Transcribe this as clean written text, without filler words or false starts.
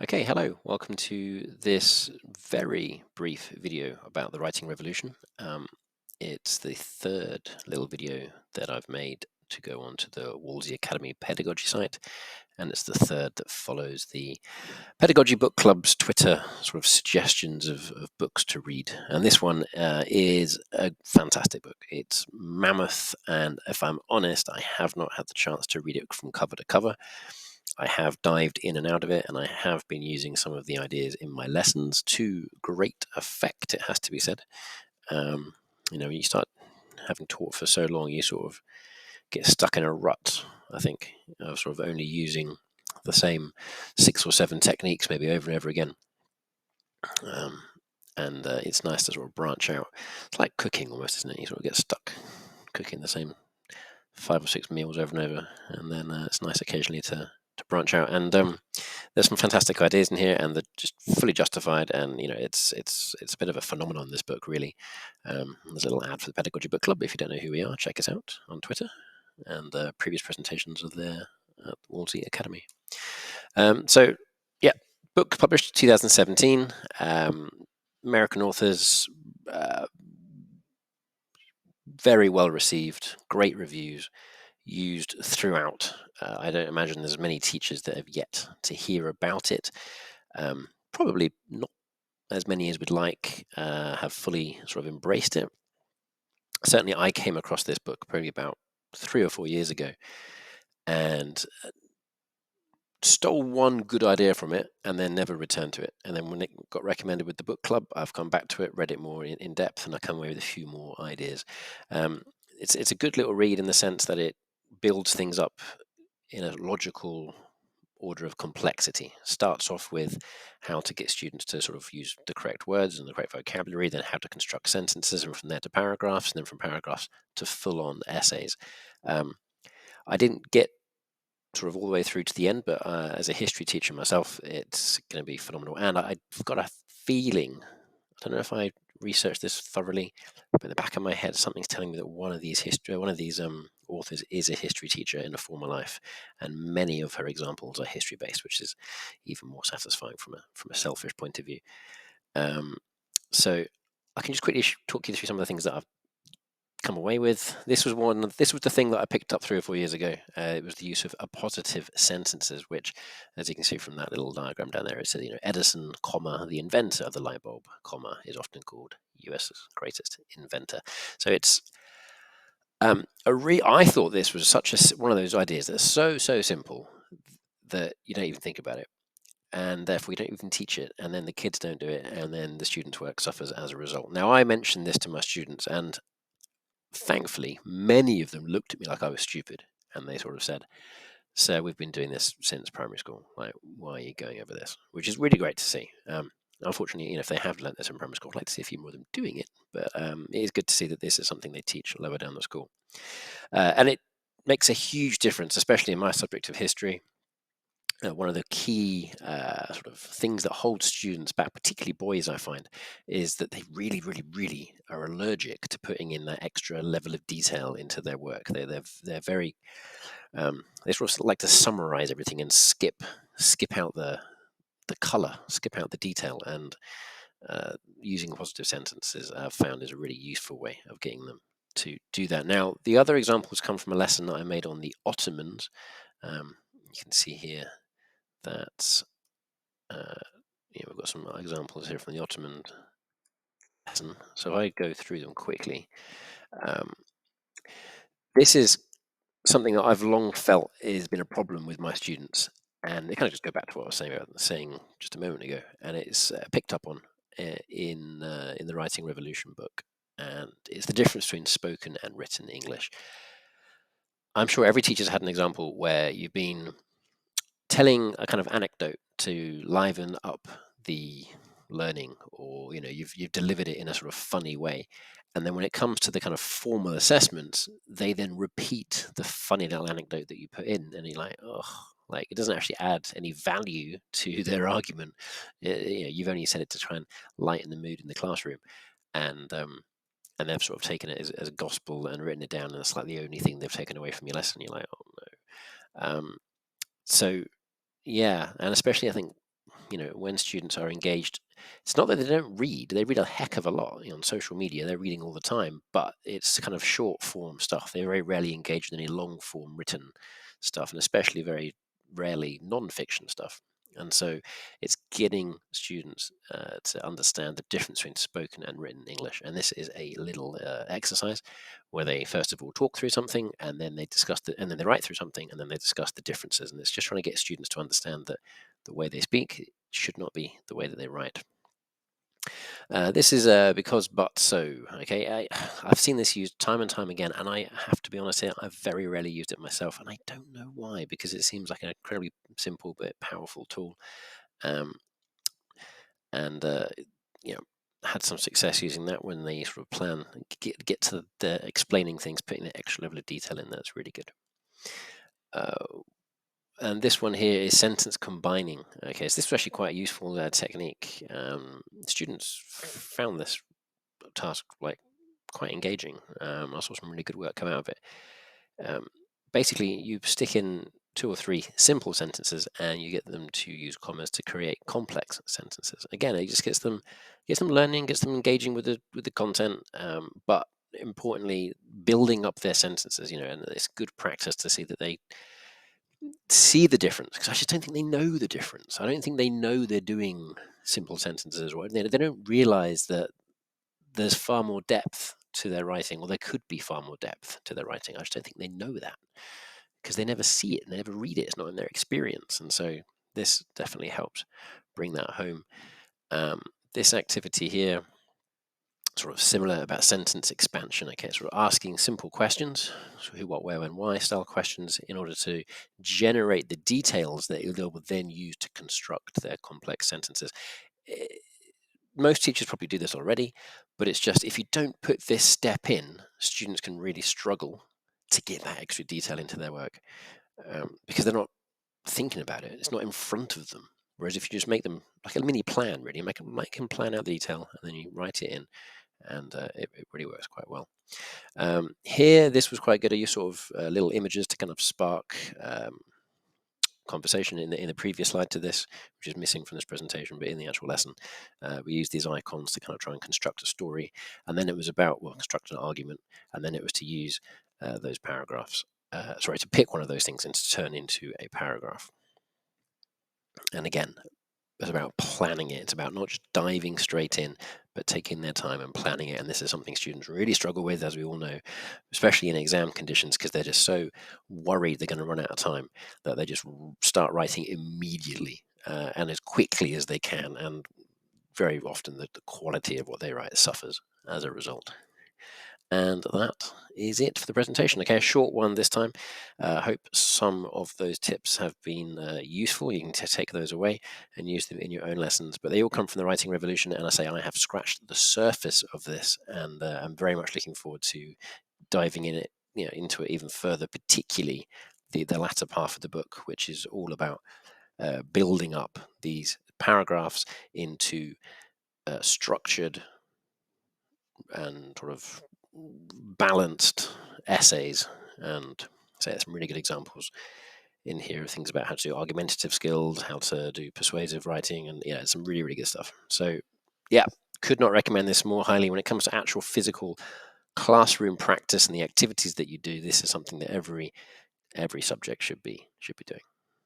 Okay, hello. Welcome to this very brief video about the writing revolution. It's the third little video that I've made to go onto the Wolsey Academy pedagogy site, and it's the third that follows the Pedagogy Book Club's Twitter sort of suggestions of books to read. And this one is a fantastic book. It's mammoth, and if I'm honest, I have not had the chance to read it from cover to cover. I have dived in and out of it, and I have been using some of the ideas in my lessons to great effect, it has to be said. Um, when you start having taught for so long, you sort of get stuck in a rut, I think, of sort of only using the same 6 or 7 techniques maybe over and over again. And it's nice to sort of branch out. It's like cooking almost, isn't it? You sort of get stuck cooking the same 5 or 6 meals over and over, and then it's nice occasionally to branch out. And there's some fantastic ideas in here, and they're just fully justified. And it's a bit of a phenomenon, this book, really. There's a little ad for the Pedagogy Book Club. If you don't know who we are, check us out on Twitter, and previous presentations are there at Wolsey Academy. So yeah, book published 2017. American authors, very well received, great reviews, used throughout. I don't imagine there's many teachers that have yet to hear about it. Probably not as many as we'd like have fully sort of embraced it. Certainly, I came across this book probably about 3 or 4 years ago, and stole one good idea from it and then never returned to it. And then when it got recommended with the book club, I've come back to it, read it more in depth, and I come away with a few more ideas. It's a good little read in the sense that it builds things up in a logical order of complexity. Starts off with how to get students to sort of use the correct words and the correct vocabulary, then how to construct sentences, and from there to paragraphs, and then from paragraphs to full-on essays. I didn't get sort of all the way through to the end, but as a history teacher myself, it's going to be phenomenal. And I've got a feeling, I don't know if I researched this thoroughly, but in the back of my head, something's telling me that one of these authors is a history teacher in a former life, and many of her examples are history based, which is even more satisfying from a selfish point of view. So I can just quickly talk you through some of the things that I've come away with. This was the thing that I picked up 3 or 4 years ago. It was the use of appositive sentences, which, as you can see from that little diagram down there, it says, Edison, comma, the inventor of the light bulb, comma, is often called US's greatest inventor. So it's I thought this was one of those ideas that's so simple that you don't even think about it, and therefore you don't even teach it, and then the kids don't do it, and then the students' work suffers as a result. Now, I mentioned this to my students, and thankfully, many of them looked at me like I was stupid, and they sort of said, "So we've been doing this since primary school. Like, why are you going over this?" Which is really great to see. Unfortunately, if they have learnt this in primary school, I'd like to see a few more of them doing it. But it is good to see that this is something they teach lower down the school, and it makes a huge difference, especially in my subject of history. One of the key sort of things that hold students back, particularly boys, I find, is that they really, really, really are allergic to putting in that extra level of detail into their work. They're very they sort of like to summarize everything and skip out the color, skip out the detail, and using positive sentences I've found is a really useful way of getting them to do that. Now, the other examples come from a lesson that I made on the Ottomans. You can see here that we've got some examples here from the Ottoman lesson. So I go through them quickly. This is something that I've long felt has been a problem with my students, and it kind of just go back to what I was saying just a moment ago, and it's picked up on in the Writing Revolution book, and it's the difference between spoken and written English. I'm sure every teacher's had an example where you've been telling a kind of anecdote to liven up the learning, or you've delivered it in a sort of funny way, and then when it comes to the kind of formal assessments, they then repeat the funny little anecdote that you put in, and you're like, oh, like it doesn't actually add any value to their argument. You've only said it to try and lighten the mood in the classroom, and they've sort of taken it as gospel and written it down, and it's like the only thing they've taken away from your lesson. You're like, oh no. So yeah, and especially I think when students are engaged, it's not that they don't read; they read a heck of a lot. On social media, they're reading all the time, but it's kind of short form stuff. They're very rarely engaged in any long form written stuff, and especially very rarely non-fiction stuff. And so it's getting students to understand the difference between spoken and written English. And this is a little exercise where they first of all talk through something, and then they discuss it, and then they write through something, and then they discuss the differences. And it's just trying to get students to understand that the way they speak should not be the way that they write. This is because, but, so. Okay, I've seen this used time and time again, and I have to be honest here, I've very rarely used it myself, and I don't know why, because it seems like an incredibly simple but powerful tool. Um, and you know, had some success using that when they sort of plan, get to the explaining things, putting the extra level of detail in. That's really good. And this one here is sentence combining. Okay, so this was actually quite a useful technique. Students found this task quite engaging. I saw some really good work come out of it. Basically, you stick in 2 or 3 simple sentences, and you get them to use commas to create complex sentences. Again, it just gets them learning, gets them engaging with the content, but importantly, building up their sentences. And it's good practice to see that they see the difference, because I just don't think they know the difference. I don't think they know they're doing simple sentences, right? They don't realize that there's far more depth to their writing, or there could be far more depth to their writing. I just don't think they know that, because they never see it and they never read it. It's not in their experience. And so this definitely helps bring that home. This activity here, sort of similar, about sentence expansion. Okay, sort of asking simple questions, so who, what, where, when, why style questions, in order to generate the details that they will then use to construct their complex sentences. Eh, Most teachers probably do this already, but it's just, if you don't put this step in, students can really struggle to get that extra detail into their work, because they're not thinking about it. It's not in front of them. Whereas if you just make them like a mini plan, really, make them plan out the detail, and then you write it in, and it really works quite well. Here, this was quite good. I used sort of little images to kind of spark conversation in the previous slide to this, which is missing from this presentation, but in the actual lesson, we used these icons to kind of try and construct a story, and then it was about, well, construct an argument, and then it was to use those paragraphs. To pick one of those things and to turn into a paragraph. And again, it's about planning it. It's about not just diving straight in, but taking their time and planning it. And this is something students really struggle with, as we all know, especially in exam conditions, because they're just so worried they're going to run out of time that they just start writing immediately, and as quickly as they can. And very often the quality of what they write suffers as a result. And that is it for the presentation. Okay, a short one this time. I hope some of those tips have been useful. You can take those away and use them in your own lessons. But they all come from the Writing Revolution, and I have scratched the surface of this, and I'm very much looking forward to diving into it even further, particularly the latter part of the book, which is all about building up these paragraphs into structured and sort of balanced essays. And so some really good examples in here of things about how to do argumentative skills, how to do persuasive writing, and some really, really good stuff. So could not recommend this more highly. When it comes to actual physical classroom practice and the activities that you do, this is something that every subject should be doing.